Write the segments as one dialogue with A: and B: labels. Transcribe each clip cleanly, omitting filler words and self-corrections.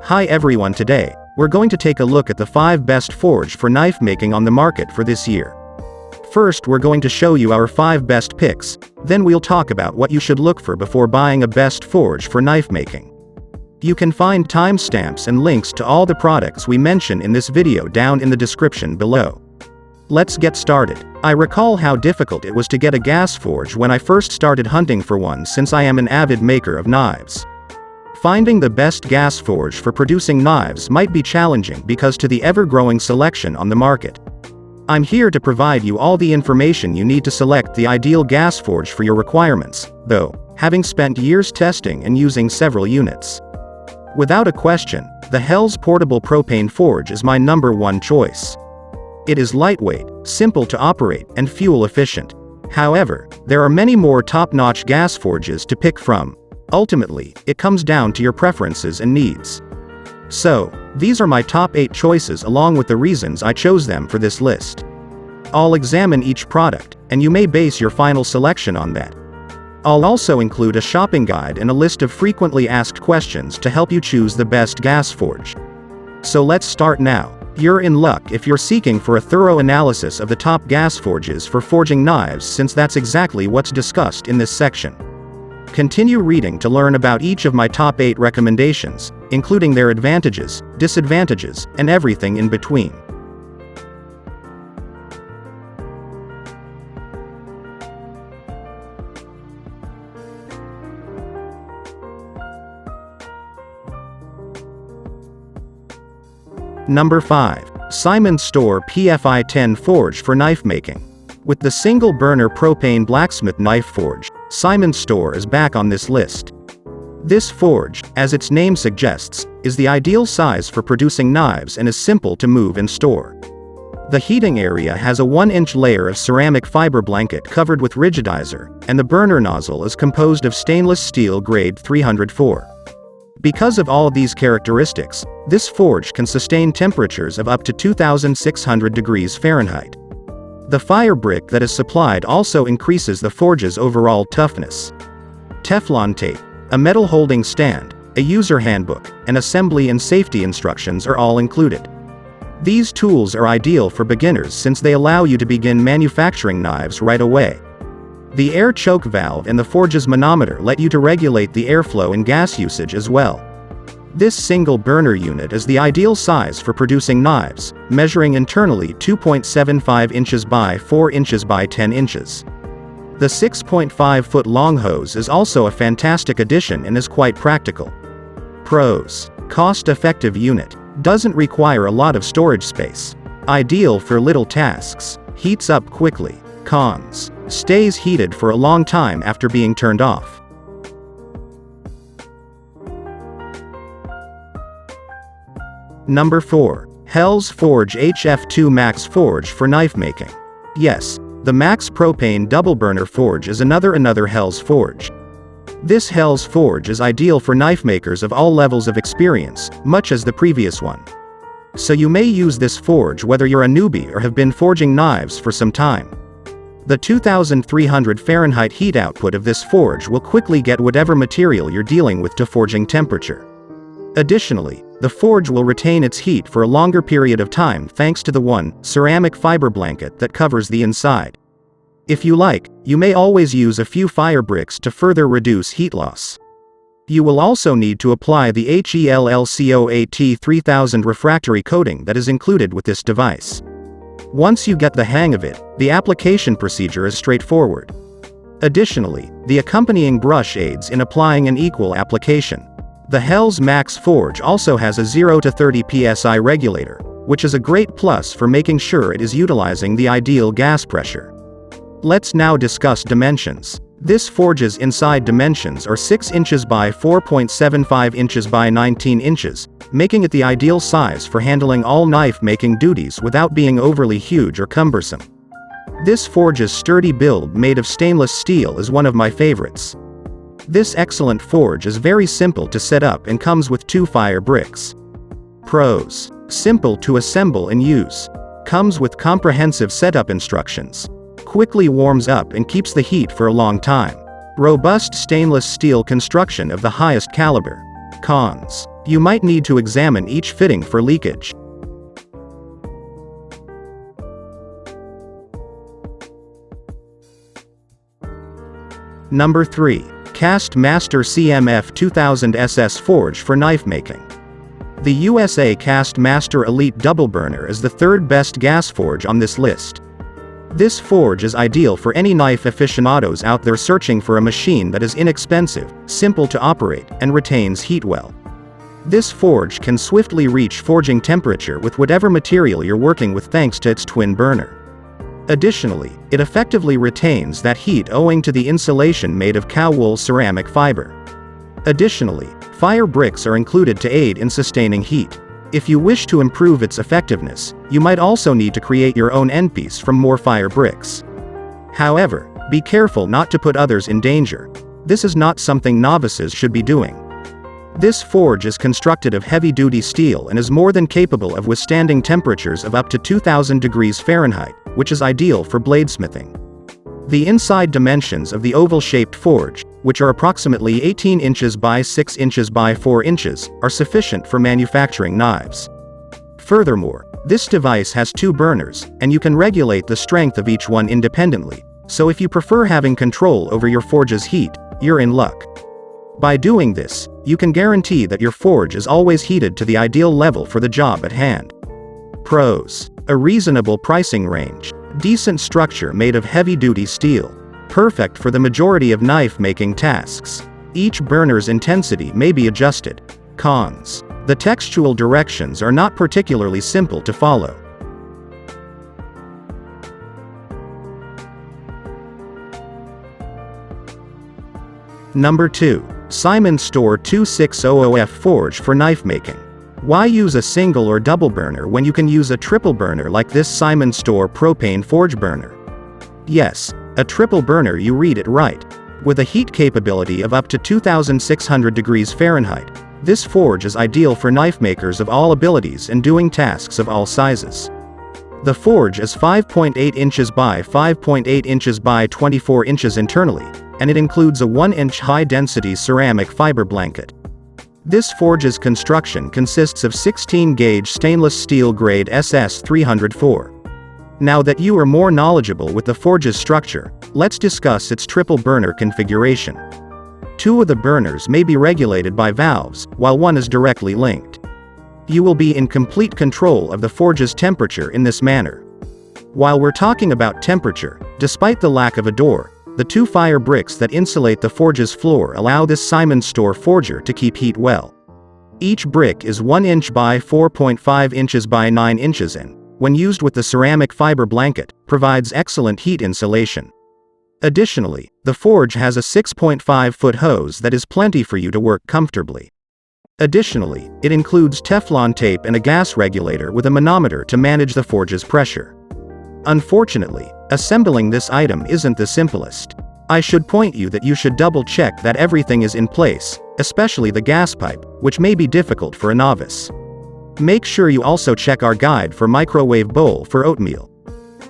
A: Hi everyone, today, we're going to take a look at the 5 best forge for knife making on the market for this year. First, we're going to show you our 5 best picks, then we'll talk about what you should look for before buying a best forge for knife making. You can find timestamps and links to all the products we mention in this video down in the description below. Let's get started. I recall how difficult it was to get a gas forge when I first started hunting for one, since I am an avid maker of knives. Finding the best gas forge for producing knives might be challenging because to the ever-growing selection on the market. I'm here to provide you all the information you need to select the ideal gas forge for your requirements, though, having spent years testing and using several units. Without a question, the Hell's Portable Propane Forge is my #1 choice. It is lightweight, simple to operate, and fuel efficient. However, there are many more top-notch gas forges to pick from. Ultimately, it comes down to your preferences and needs. So, these are my top 8 choices along with the reasons I chose them for this list. I'll examine each product, and you may base your final selection on that. I'll also include a shopping guide and a list of frequently asked questions to help you choose the best gas forge. So let's start now. You're in luck if you're seeking for a thorough analysis of the top gas forges for forging knives, since that's exactly what's discussed in this section. Continue reading to learn about each of my top 8 recommendations, including their advantages, disadvantages, and everything in between. Number 5. Simon Store PFI-10 Forge for Knife Making. With the single-burner propane blacksmith knife forge, Simon Store is back on this list. This forge, as its name suggests, is the ideal size for producing knives and is simple to move and store. The heating area has a 1-inch layer of ceramic fiber blanket covered with rigidizer, and the burner nozzle is composed of stainless steel grade 304. Because of all these characteristics, this forge can sustain temperatures of up to 2,600 degrees Fahrenheit. The fire brick that is supplied also increases the forge's overall toughness. Teflon tape, a metal holding stand, a user handbook, and assembly and safety instructions are all included. These tools are ideal for beginners since they allow you to begin manufacturing knives right away. The air choke valve and the forge's manometer let you to regulate the airflow and gas usage as well. This single burner unit is the ideal size for producing knives, measuring internally 2.75 inches by 4 inches by 10 inches. The 6.5-foot long hose is also a fantastic addition and is quite practical. Pros: cost-effective unit. Doesn't require a lot of storage space. Ideal for little tasks. Heats up quickly. Cons: stays heated for a long time after being turned off. Number 4. Hell's Forge HF2 Max Forge for Knife Making. Yes, the Max Propane Double Burner Forge is another Hell's Forge. This Hell's Forge is ideal for knife makers of all levels of experience, much as the previous one. So you may use this forge whether you're a newbie or have been forging knives for some time. The 2,300 Fahrenheit heat output of this forge will quickly get whatever material you're dealing with to forging temperature. Additionally, the forge will retain its heat for a longer period of time thanks to the ceramic fiber blanket that covers the inside. If you like, you may always use a few fire bricks to further reduce heat loss. You will also need to apply the HELLCOAT 3000 refractory coating that is included with this device. Once you get the hang of it, the application procedure is straightforward. Additionally, the accompanying brush aids in applying an equal application. The Hell's Max Forge also has a 0 to 30 psi regulator, which is a great plus for making sure it is utilizing the ideal gas pressure. Let's now discuss dimensions. This forge's inside dimensions are 6 inches by 4.75 inches by 19 inches, making it the ideal size for handling all knife-making duties without being overly huge or cumbersome. This forge's sturdy build made of stainless steel is one of my favorites. This excellent forge is very simple to set up and comes with 2 fire bricks. Pros: simple to assemble and use. Comes with comprehensive setup instructions. Quickly warms up and keeps the heat for a long time. Robust stainless steel construction of the highest caliber. Cons: You might need to examine each fitting for leakage. Number 3. Cast Master CMF-2000 SS Forge for knife making. The USA Cast Master Elite Double Burner is the third best gas forge on this list. This forge is ideal for any knife aficionados out there searching for a machine that is inexpensive, simple to operate, and retains heat well. This forge can swiftly reach forging temperature with whatever material you're working with thanks to its twin burner. Additionally, it effectively retains that heat owing to the insulation made of cow wool ceramic fiber. Additionally, fire bricks are included to aid in sustaining heat. If you wish to improve its effectiveness, you might also need to create your own endpiece from more fire bricks. However, be careful not to put others in danger. This is not something novices should be doing. This forge is constructed of heavy-duty steel and is more than capable of withstanding temperatures of up to 2000 degrees Fahrenheit, which is ideal for bladesmithing. The inside dimensions of the oval-shaped forge, which are approximately 18 inches by 6 inches by 4 inches, are sufficient for manufacturing knives. Furthermore, this device has 2 burners, and you can regulate the strength of each one independently, so if you prefer having control over your forge's heat, you're in luck. By doing this, you can guarantee that your forge is always heated to the ideal level for the job at hand. Pros: a reasonable pricing range, decent structure made of heavy-duty steel, perfect for the majority of knife-making tasks. Each burner's intensity may be adjusted. Cons: the textual directions are not particularly simple to follow. Number 2. Simon Store 2600F Forge for knife making. Why use a single or double burner when you can use a triple burner like this Simon Store propane forge burner? Yes, a triple burner, you read it right. With a heat capability of up to 2600 degrees Fahrenheit, this forge is ideal for knife makers of all abilities and doing tasks of all sizes. The forge is 5.8 inches by 5.8 inches by 24 inches internally, and it includes a 1-inch high-density ceramic fiber blanket. This forge's construction consists of 16-gauge stainless steel grade SS304. Now that you are more knowledgeable with the forge's structure, let's discuss its triple burner configuration. 2 of the burners may be regulated by valves, while one is directly linked. You will be in complete control of the forge's temperature in this manner. While we're talking about temperature, despite the lack of a door, the 2 fire bricks that insulate the forge's floor allow this Simon Store forger to keep heat well. Each brick is 1 inch by 4.5 inches by 9 inches and, when used with the ceramic fiber blanket, provides excellent heat insulation. Additionally, the forge has a 6.5-foot hose that is plenty for you to work comfortably. Additionally, it includes Teflon tape and a gas regulator with a manometer to manage the forge's pressure. Unfortunately, assembling this item isn't the simplest. I should point you that you should double-check that everything is in place, especially the gas pipe, which may be difficult for a novice. Make sure you also check our guide for microwave bowl for oatmeal.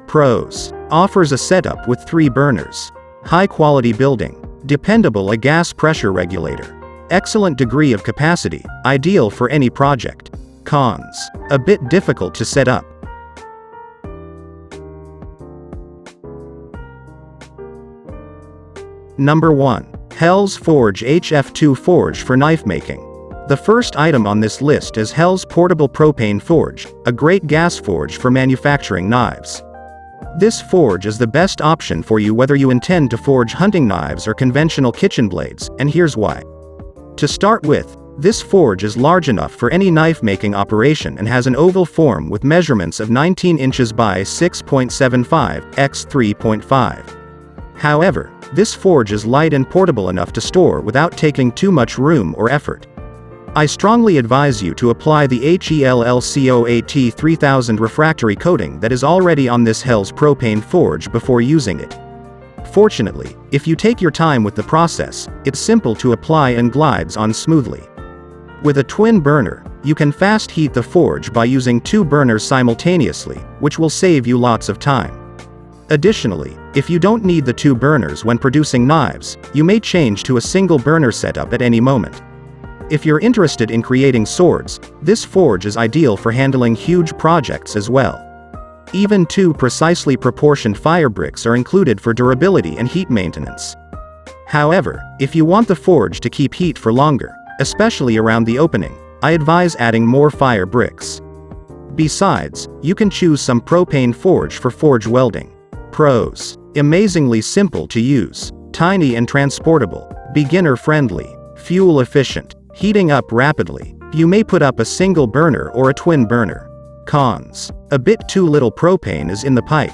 A: Pros: offers a setup with 3 burners. High-quality building. Dependable a gas pressure regulator. Excellent degree of capacity, ideal for any project. Cons: a bit difficult to set up. Number 1. Hell's Forge HF2 Forge for knife making. The first item on this list is Hell's Portable Propane Forge, a great gas forge for manufacturing knives. This forge is the best option for you whether you intend to forge hunting knives or conventional kitchen blades, and here's why. To start with, this forge is large enough for any knife-making operation and has an oval form with measurements of 19 inches by 6.75 x 3.5. However, this forge is light and portable enough to store without taking too much room or effort. I strongly advise you to apply the HELLCOAT 3000 refractory coating that is already on this Hell's propane forge before using it. Fortunately, if you take your time with the process, it's simple to apply and glides on smoothly. With a twin burner, you can fast heat the forge by using 2 burners simultaneously, which will save you lots of time. Additionally, if you don't need the 2 burners when producing knives, you may change to a single burner setup at any moment. If you're interested in creating swords, this forge is ideal for handling huge projects as well. Even 2 precisely proportioned fire bricks are included for durability and heat maintenance. However, if you want the forge to keep heat for longer, especially around the opening, I advise adding more fire bricks. Besides, you can choose some propane forge for forge welding. Pros: amazingly simple to use, tiny and transportable, beginner-friendly, fuel-efficient, heating up rapidly. You may put up a single burner or a twin burner. Cons: a bit too little propane is in the pipe.